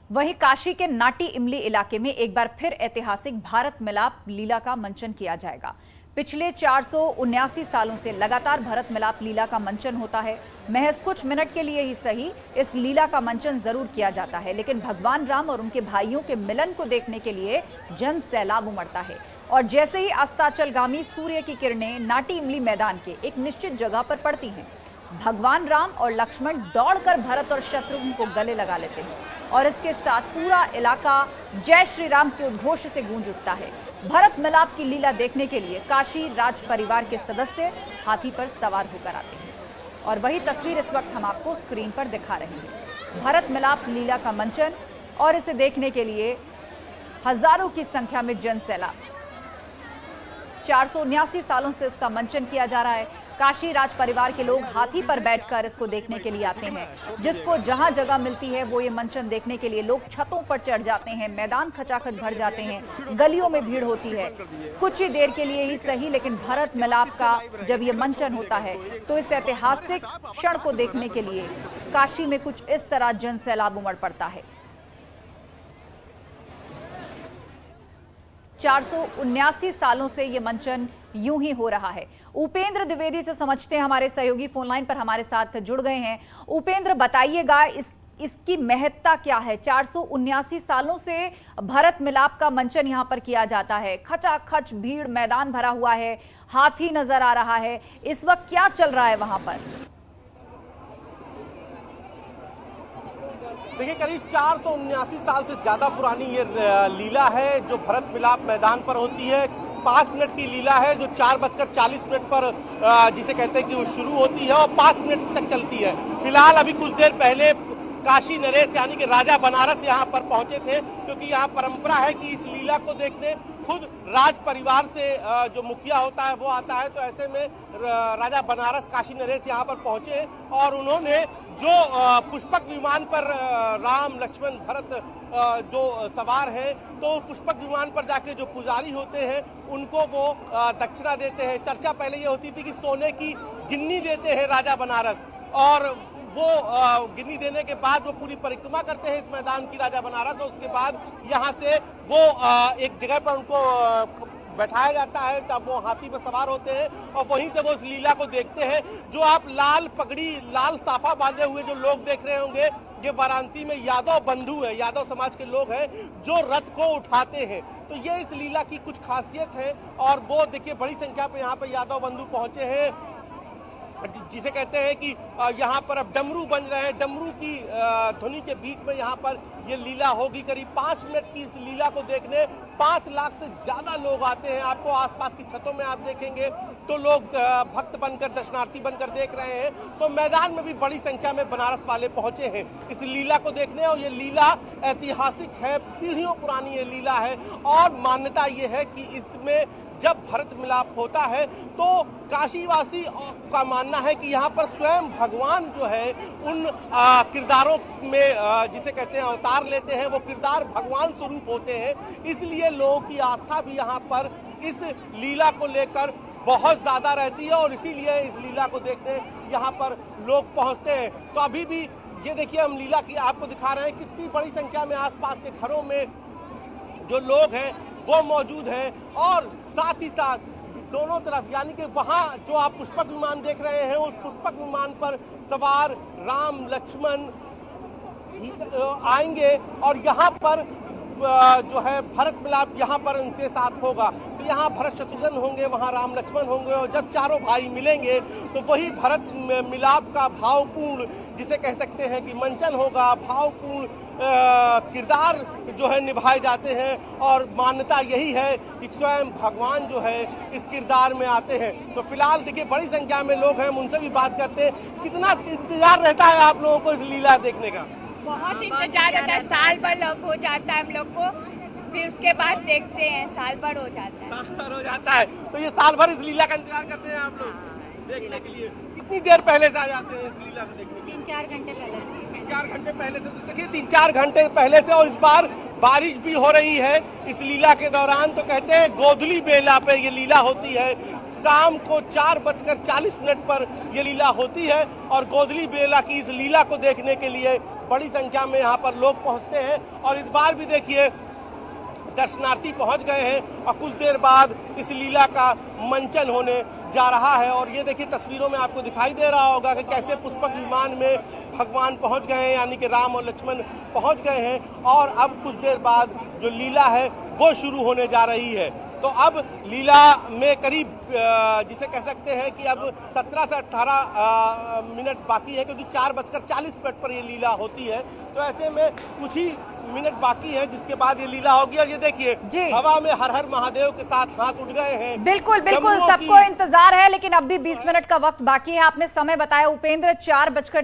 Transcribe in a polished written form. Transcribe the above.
वहीं काशी के नाटी इमली इलाके में एक बार फिर ऐतिहासिक भारत मिलाप लीला का मंचन किया जाएगा। पिछले 479 सालों से लगातार भारत मिलाप लीला का मंचन होता है। महज कुछ मिनट के लिए ही सही इस लीला का मंचन जरूर किया जाता है, लेकिन भगवान राम और उनके भाइयों के मिलन को देखने के लिए जन सैलाब उमड़ता है। और जैसे ही अस्ताचलगामी सूर्य की किरणें नाटी इमली मैदान के एक निश्चित जगह पर पड़ती हैं, भगवान राम और लक्ष्मण दौड़कर भरत और शत्रुघ्न को गले लगा लेते हैं और इसके साथ पूरा इलाका जय श्री राम के उद्घोष से गूंज उठता है। भरत मिलाप की लीला देखने के लिए काशी राज परिवार के सदस्य हाथी पर सवार होकर आते हैं और वही तस्वीर इस वक्त हम आपको स्क्रीन पर दिखा रहे हैं। भरत मिलाप लीला का मंचन और इसे देखने के लिए हजारों की संख्या में जन सैलाब। 479 सालों से इसका मंचन किया जा रहा है। काशी राज परिवार के लोग हाथी पर बैठकर इसको देखने के लिए आते हैं। जिसको जहां जगह मिलती है वो ये मंचन देखने के लिए लोग छतों पर चढ़ जाते हैं, मैदान खचाखच भर जाते हैं, गलियों में भीड़ होती है। कुछ ही देर के लिए ही सही, लेकिन भारत मिलाप का जब ये मंचन होता है तो इस ऐतिहासिक क्षण को देखने के लिए काशी में कुछ इस तरह जन सैलाब उमड़ पड़ता है। 479 सालों से ये मंचन यूं ही हो रहा है। उपेंद्र द्विवेदी से समझते हैं, हमारे सहयोगी फोन लाइन पर हमारे साथ जुड़ गए हैं। उपेंद्र, बताइएगा इसकी महत्ता क्या है? 479 सालों से भारत मिलाप का मंचन यहां पर किया जाता है। खचाखच भीड़, मैदान भरा हुआ है, हाथी नजर आ रहा है। इस वक्त क्या चल रहा है वहां पर? देखिए, करीब 479 साल से ज्यादा पुरानी ये लीला है जो भरत मिलाप मैदान पर होती है। 5 मिनट की लीला है जो 4:40 पर जिसे कहते हैं कि वो शुरू होती है और 5 मिनट तक चलती है। फिलहाल अभी कुछ देर पहले काशी नरेश यानी कि राजा बनारस यहाँ पर पहुंचे थे, क्योंकि यहाँ परंपरा है कि इस लीला को देखने खुद राज परिवार से जो मुखिया होता है वो आता है। तो ऐसे में राजा बनारस काशी नरेश यहाँ पर पहुंचे और उन्होंने जो पुष्पक विमान पर राम लक्ष्मण भरत जो सवार हैं, तो पुष्पक विमान पर जाके जो पुजारी होते हैं उनको वो दक्षिणा देते हैं। चर्चा पहले ये होती थी कि सोने की गिन्नी देते हैं राजा बनारस, और वो गिन्नी देने के बाद वो पूरी परिक्रमा करते हैं इस मैदान की राजा बनारस, और उसके बाद यहाँ से वो एक जगह पर उनको बैठाया जाता है, तब वो हाथी पर सवार होते हैं और वहीं से वो इस लीला को देखते हैं। जो आप लाल पगड़ी, लाल साफा बांधे हुए जो लोग देख रहे होंगे, ये वाराणसी में यादव बंधु है, यादव समाज के लोग हैं जो रथ को उठाते हैं। तो ये इस लीला की कुछ खासियत है और वो देखिए बड़ी संख्या पे यहाँ पे यादव बंधु पहुंचे हैं, जिसे कहते हैं कि यहाँ पर अब डमरू बज रहे हैं। डमरू की ध्वनि के बीच में यहाँ पर ये लीला होगी। करीब 5 मिनट की इस लीला को देखने 5 लाख से ज्यादा लोग आते हैं। आपको आसपास की छतों में आप देखेंगे तो लोग भक्त बनकर, दर्शनार्थी बनकर देख रहे हैं। तो मैदान में भी बड़ी संख्या में बनारस वाले पहुंचे हैं इस लीला को देखने। और ये लीला ऐतिहासिक है, पीढ़ियों पुरानी ये लीला है और मान्यता ये है कि इसमें जब भरत मिलाप होता है तो काशीवासी का मानना है कि यहाँ पर स्वयं भगवान जो है उन किरदारों में जिसे कहते हैं अवतार लेते हैं, वो किरदार भगवान स्वरूप होते हैं। इसलिए लोगों की आस्था भी यहाँ पर इस लीला को लेकर बहुत ज्यादा रहती है और इसीलिए इस लीला को देखने यहाँ पर लोग पहुँचते हैं। तो अभी भी ये देखिए, हम लीला की आपको दिखा रहे हैं कितनी बड़ी संख्या में आसपास के घरों में जो लोग हैं वो मौजूद हैं, और साथ ही साथ दोनों तरफ यानी कि वहाँ जो आप पुष्पक विमान देख रहे हैं, उस पुष्पक विमान पर सवार राम लक्ष्मण आएंगे और यहाँ पर जो है भरत मिलाप यहाँ पर उनके साथ होगा। तो यहाँ भरत शत्रुघ्न होंगे, वहाँ राम लक्ष्मण होंगे, और जब चारों भाई मिलेंगे तो वही भरत मिलाप का भावपूर्ण, जिसे कह सकते हैं कि मंचन होगा, भावपूर्ण किरदार जो है निभाए जाते हैं। और मान्यता यही है कि स्वयं भगवान जो है इस किरदार में आते हैं। तो फिलहाल देखिए बड़ी संख्या में लोग हैं, उनसे भी बात करते हैं। कितना इंतजार रहता है आप लोगों को इस लीला देखने का? बहुत इंतजार रहता है, साल भर हो जाता है हम लोग को, फिर उसके बाद देखते हैं, साल भर हो जाता है। साल भर हो जाता है, तो ये साल भर इस लीला का इंतजार करते हैं आप लोग देखने के लिए? कितनी देर पहले से आ जाते हैं इस लीला को देखने? 3-4 घंटे पहले से। 3-4 घंटे पहले से। तो देखिए 3-4 घंटे पहले से, और इस बार बारिश भी हो रही है इस लीला के दौरान। तो कहते हैं गोधली बेला पे ये लीला होती है। शाम को 4:40 पर यह लीला होती है और गोधली बेला की इस लीला को देखने के लिए बड़ी संख्या में यहाँ पर लोग पहुंचते हैं और इस बार भी देखिए दर्शनार्थी पहुंच गए हैं और कुछ देर बाद इस लीला का मंचन होने जा रहा है। और ये देखिए तस्वीरों में आपको दिखाई दे रहा होगा कि कैसे पुष्पक विमान में भगवान पहुंच गए हैं, यानी कि राम और लक्ष्मण पहुंच गए हैं और अब कुछ देर बाद जो लीला है वो शुरू होने जा रही है। तो अब लीला में करीब जिसे कह सकते हैं कि अब 17 से 18 मिनट बाकी है, क्योंकि 4:40 पर ये लीला होती है। तो ऐसे में कुछ ही मिनट बाकी है जिसके बाद ये लीला होगी। और ये देखिए हवा में हर हर महादेव के साथ हाथ उठ गए हैं। बिल्कुल बिल्कुल सबको इंतजार है, लेकिन अब भी 20 मिनट का वक्त बाकी है। आपने समय बताया उपेंद्र, 4:40